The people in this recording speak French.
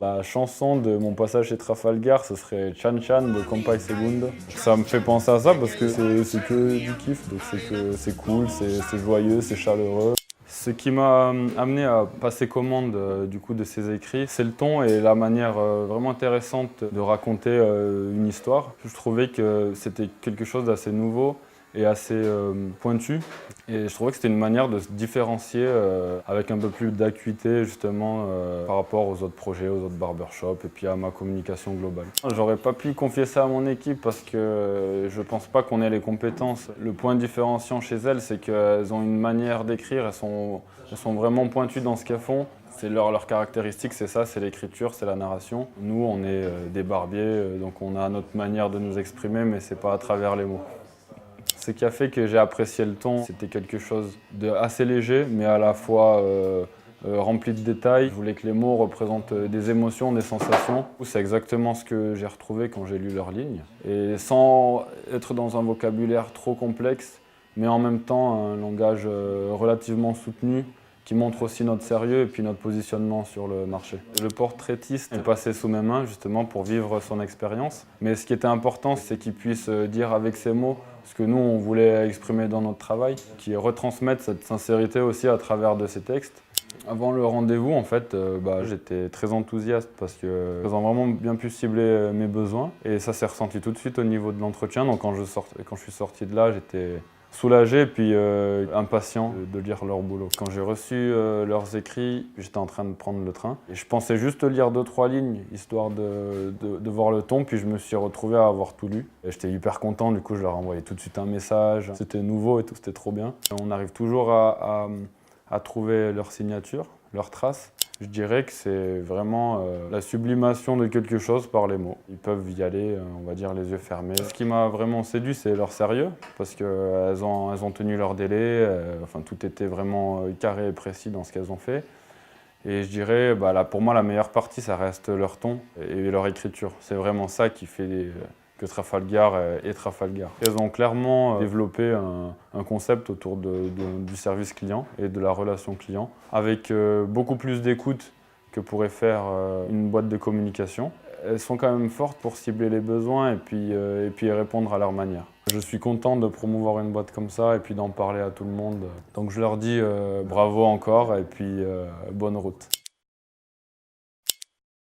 La chanson de mon passage chez Trafalgar, ce serait Chan Chan de Compay Segundo. Ça me fait penser à ça parce que c'est que du kiff, donc c'est cool, c'est joyeux, c'est chaleureux. Ce qui m'a amené à passer commande du coup de ces écrits, c'est le ton et la manière vraiment intéressante de raconter une histoire. Je trouvais que c'était quelque chose d'assez nouveau et assez pointu. Et je trouvais que c'était une manière de se différencier avec un peu plus d'acuité justement par rapport aux autres projets, aux autres barbershops et puis à ma communication globale. J'aurais pas pu confier ça à mon équipe parce que je pense pas qu'on ait les compétences. Le point différenciant chez elles, c'est qu'elles ont une manière d'écrire, elles sont vraiment pointues dans ce qu'elles font. C'est leur caractéristique, c'est ça, c'est l'écriture, c'est la narration. Nous, on est des barbiers, donc on a notre manière de nous exprimer, mais c'est pas à travers les mots. Ce qui a fait que j'ai apprécié le ton, c'était quelque chose d'assez léger, mais à la fois rempli de détails. Je voulais que les mots représentent des émotions, des sensations. C'est exactement ce que j'ai retrouvé quand j'ai lu leurs lignes. Et sans être dans un vocabulaire trop complexe, mais en même temps un langage relativement soutenu, qui montre aussi notre sérieux et puis notre positionnement sur le marché. Le portraitiste est passé sous mes mains justement pour vivre son expérience. Mais ce qui était important, c'est qu'il puisse dire avec ses mots ce que nous, on voulait exprimer dans notre travail, qui retransmette cette sincérité aussi à travers de ses textes. Avant le rendez-vous, en fait, j'étais très enthousiaste parce que ils ont vraiment bien pu cibler mes besoins. Et ça s'est ressenti tout de suite au niveau de l'entretien. Donc quand je suis sorti de là, j'étais soulagé et puis impatient de lire leur boulot. Quand j'ai reçu leurs écrits, j'étais en train de prendre le train. Et je pensais juste lire 2-3 lignes, histoire de voir le ton, puis je me suis retrouvé à avoir tout lu. J'étais hyper content, du coup je leur ai envoyé tout de suite un message. C'était nouveau et tout, c'était trop bien. On arrive toujours à trouver leur signature, leurs traces. Je dirais que c'est vraiment la sublimation de quelque chose par les mots. Ils peuvent y aller, on va dire, les yeux fermés. Ce qui m'a vraiment séduit, c'est leur sérieux, parce qu'elles ont tenu leur délai, enfin, tout était vraiment carré et précis dans ce qu'elles ont fait. Et je dirais, pour moi, la meilleure partie, ça reste leur ton et leur écriture. C'est vraiment ça qui fait que Trafalgar est Trafalgar. Elles ont clairement développé un concept autour du service client et de la relation client, avec beaucoup plus d'écoute que pourrait faire une boîte de communication. Elles sont quand même fortes pour cibler les besoins et puis y répondre à leur manière. Je suis content de promouvoir une boîte comme ça et puis d'en parler à tout le monde. Donc je leur dis bravo encore et puis bonne route.